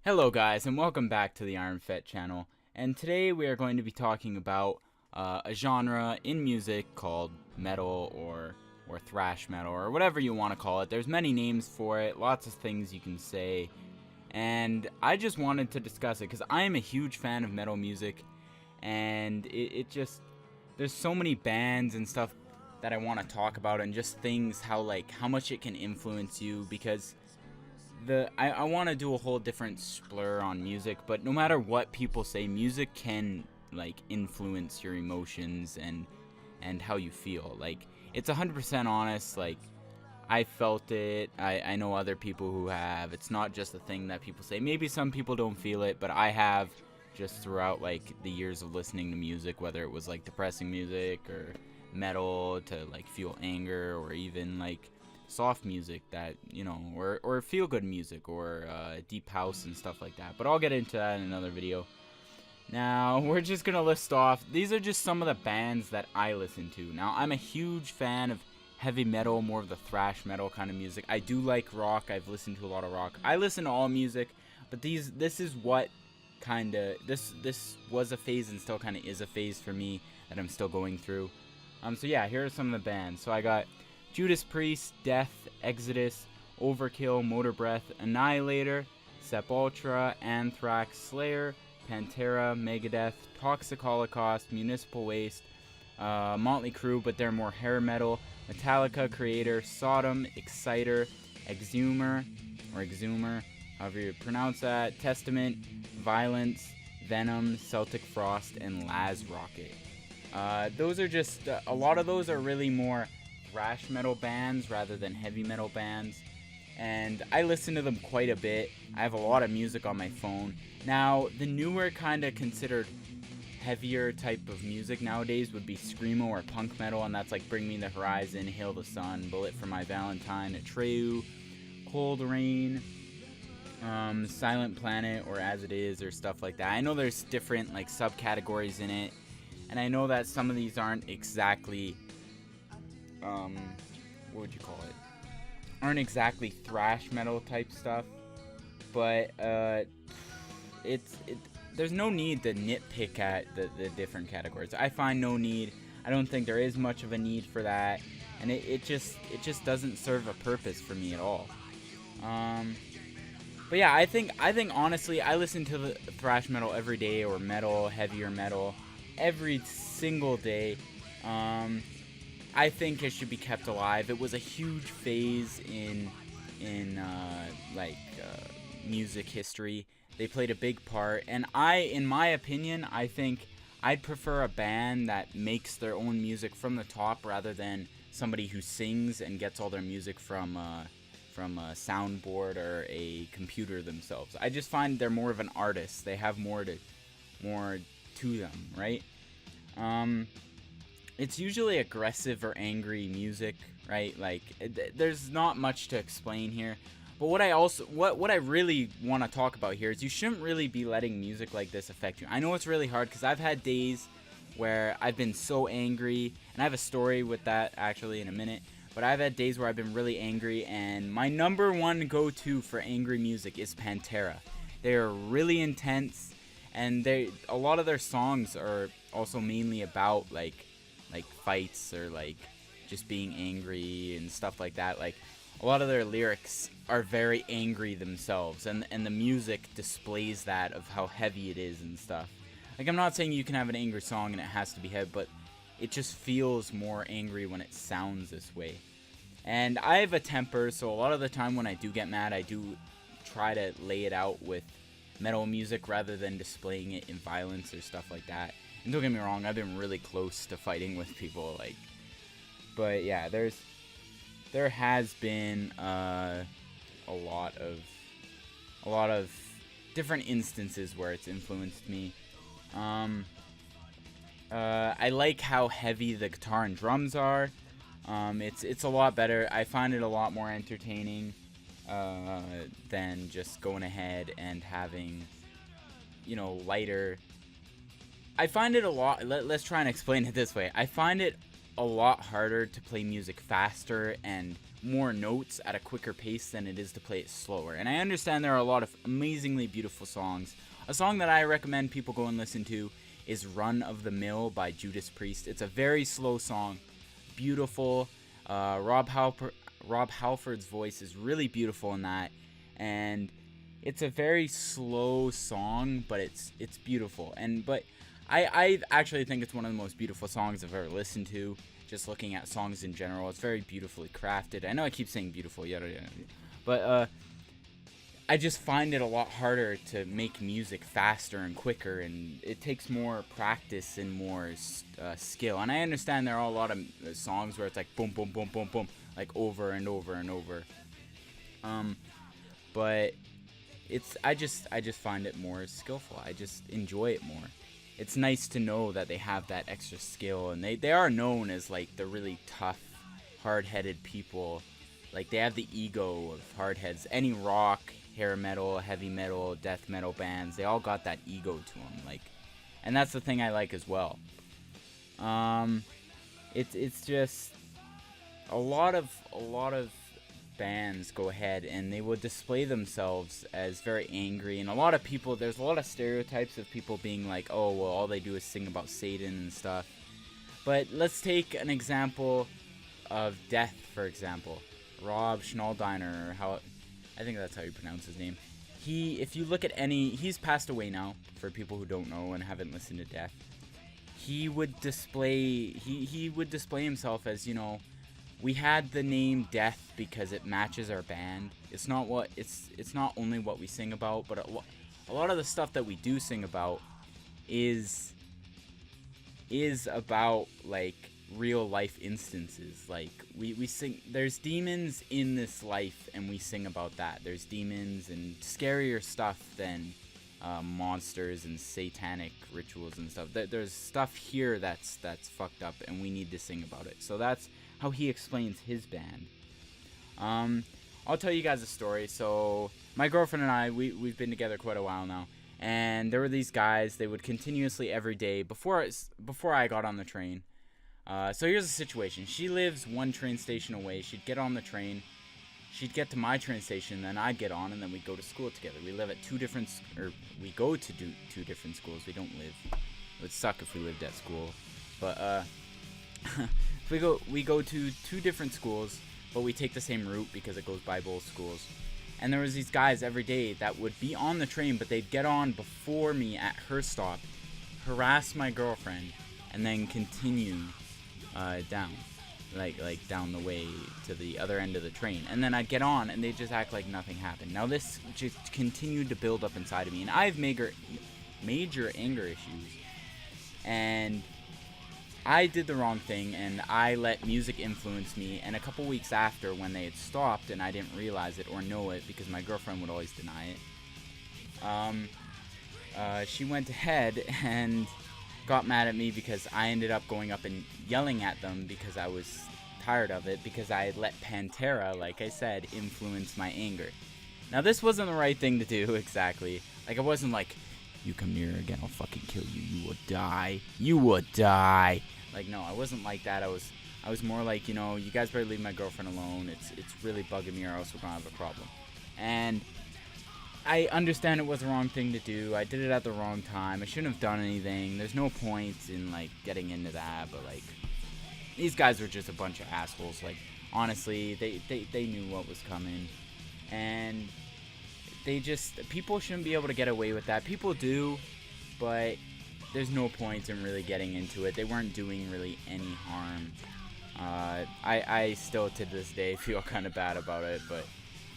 Hello guys and welcome back to the Iron Fet channel, and today we are going to be talking about a genre in music called metal or thrash metal or whatever you want to call it. There's many names for it, lots of things you can say, and I just wanted to discuss it because I am a huge fan of metal music, and it just, there's so many bands and stuff that I want to talk about, and just things how much it can influence you, because I want to do a whole different splur on music, but no matter what people say, music can influence your emotions and how you feel. It's 100% honest. I felt it. I know other people who have. It's not just a thing that people say. Maybe some people don't feel it, but I have, just throughout the years of listening to music, whether it was depressing music or metal to feel anger, or even soft music that, or feel good music, or deep house and stuff like that. But I'll get into that in another video. Now, we're just gonna list off, these are just some of the bands that I listen to. Now, I'm a huge fan of heavy metal, more of the thrash metal kind of music. I do like rock. I've listened to a lot of rock. I listen to all music, but this is what this was a phase and still kind of is a phase for me that I'm still going through. So yeah, here are some of the bands. So I got Judas Priest, Death, Exodus, Overkill, Motorbreath, Annihilator, Sepultura, Anthrax, Slayer, Pantera, Megadeth, Toxic Holocaust, Municipal Waste, Motley Crue, but they're more hair metal, Metallica, Creator, Sodom, Exciter, Exhumer, however you pronounce that, Testament, Violence, Venom, Celtic Frost, and Laz Rocket. Those are just, a lot of those are really more thrash metal bands rather than heavy metal bands, and I listen to them quite a bit. I have a lot of music on my phone. Now, the newer kind of considered heavier type of music nowadays would be screamo or punk metal, and that's like Bring Me the Horizon, Hail the Sun, Bullet for My Valentine, Atreyu, Cold Rain, Silent Planet, or As It Is, or stuff like that. I know there's different subcategories in it, and I know that some of these aren't exactly what would you call it? Aren't exactly thrash metal type stuff, but there's no need to nitpick at the different categories. I find no need. I don't think there is much of a need for that, and it just doesn't serve a purpose for me at all. But yeah, I think honestly, I listen to the thrash metal every day, or metal, heavier metal, every single day. I think it should be kept alive. It was a huge phase in music history. They played a big part, and in my opinion, I think I'd prefer a band that makes their own music from the top rather than somebody who sings and gets all their music from a soundboard or a computer themselves. I just find they're more of an artist. They have more to them, right? It's usually aggressive or angry music, right? There's not much to explain here. But what I really want to talk about here is you shouldn't really be letting music like this affect you. I know it's really hard because I've had days where I've been so angry, and I have a story with that actually in a minute. But I've had days where I've been really angry, and my number one go-to for angry music is Pantera. They are really intense, and a lot of their songs are also mainly about fights, or just being angry and stuff like that. A lot of their lyrics are very angry themselves, and the music displays that, of how heavy it is and stuff. I'm not saying you can have an angry song and it has to be heavy, but it just feels more angry when it sounds this way. And I have a temper, so a lot of the time when I do get mad, I do try to lay it out with metal music rather than displaying it in violence or stuff like that. And don't get me wrong, I've been really close to fighting with people, but yeah, there has been a lot of different instances where it's influenced me. I like how heavy the guitar and drums are. It's a lot better. I find it a lot more entertaining than just going ahead and having, lighter. I find it a lot. Let's try and explain it this way. I find it a lot harder to play music faster and more notes at a quicker pace than it is to play it slower. And I understand there are a lot of amazingly beautiful songs. A song that I recommend people go and listen to is Run of the Mill by Judas Priest. It's a very slow song, beautiful. Rob Halford's voice is really beautiful in that, and it's a very slow song, but it's beautiful. But I actually think it's one of the most beautiful songs I've ever listened to. Just looking at songs in general, it's very beautifully crafted. I know I keep saying beautiful, yada yada, but I just find it a lot harder to make music faster and quicker, and it takes more practice and more skill. And I understand there are a lot of songs where it's like boom, boom, boom, boom, boom, like over and over and over. But I just find it more skillful. I just enjoy it more. It's nice to know that they have that extra skill, and they are known as like the really tough, hard-headed people. Like, they have the ego of hardheads. Any rock, hair metal, heavy metal, death metal bands, they all got that ego to them. Like, and that's the thing I like as well. It's just a lot of bands go ahead and they will display themselves as very angry, and a lot of people, there's a lot of stereotypes of people being like, oh, well, all they do is sing about Satan and stuff. But let's take an example of Death, for example. Rob Schnalldiner, or how, I think that's how you pronounce his name. If you look at he's passed away now, for people who don't know and haven't listened to Death. He would display himself as, you know, we had the name Death because it matches our band. It's not only what we sing about, but a lot of the stuff that we do sing about is about, like, real life instances. Like, we sing, there's demons in this life, and we sing about that. There's demons and scarier stuff than monsters and satanic rituals and stuff. There's stuff here that's fucked up, and we need to sing about it. So that's how he explains his band. I'll tell you guys a story. So my girlfriend and I, we've been together quite a while now, and there were these guys. They would continuously every day before I got on the train. So here's the situation. She lives one train station away. She'd get on the train. She'd get to my train station, then I'd get on, and then we'd go to school together. We live at we go to two different schools. We don't live. It would suck if we lived at school, but we go to two different schools, but we take the same route because it goes by both schools. And there was these guys every day that would be on the train, but they'd get on before me at her stop, harass my girlfriend, and then continue down, like down the way to the other end of the train. And then I'd get on, and they'd just act like nothing happened. Now this just continued to build up inside of me, and I have major anger issues, and I did the wrong thing, and I let music influence me. And a couple weeks after, when they had stopped and I didn't realize it or know it because my girlfriend would always deny it, she went ahead and got mad at me because I ended up going up and yelling at them because I was tired of it, because I had let Pantera, like I said, influence my anger. Now, this wasn't the right thing to do, exactly. Like, I wasn't like, you come near again, I'll fucking kill you, you will die, you will die. Like, no, I wasn't like that. I was more like, you know, you guys better leave my girlfriend alone. It's really bugging me, or else we're gonna have a problem. And I understand it was the wrong thing to do. I did it at the wrong time. I shouldn't have done anything. There's no point in, like, getting into that. But, like, these guys were just a bunch of assholes. Like, honestly, they knew what was coming. And people shouldn't be able to get away with that. People do, but there's no point in really getting into it. They weren't doing really any harm. I still, to this day, feel kind of bad about it, but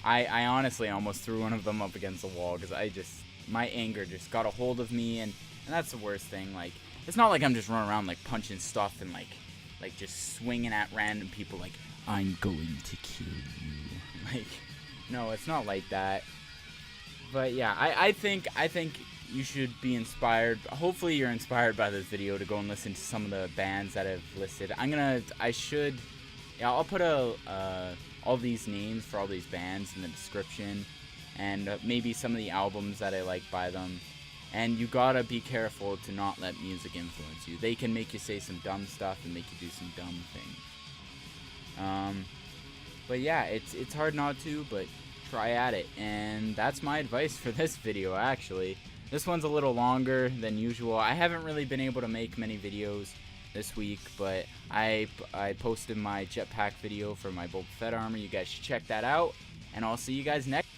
I honestly almost threw one of them up against the wall because my anger just got a hold of me, and that's the worst thing. Like, it's not like I'm just running around, like, punching stuff and, like just swinging at random people like, I'm going to kill you. Like, no, it's not like that. But yeah, I think you should be inspired. Hopefully you're inspired by this video to go and listen to some of the bands that I've listed. I'll put all these names for all these bands in the description, and maybe some of the albums that I like by them. and you gotta be careful to not let music influence you. They can make you say some dumb stuff and make you do some dumb things. But yeah, it's hard not to, but try at it. And that's my advice for this video, actually. This one's a little longer than usual. I haven't really been able to make many videos this week, but I posted my jetpack video for my Boba Fett armor. You guys should check that out, and I'll see you guys next.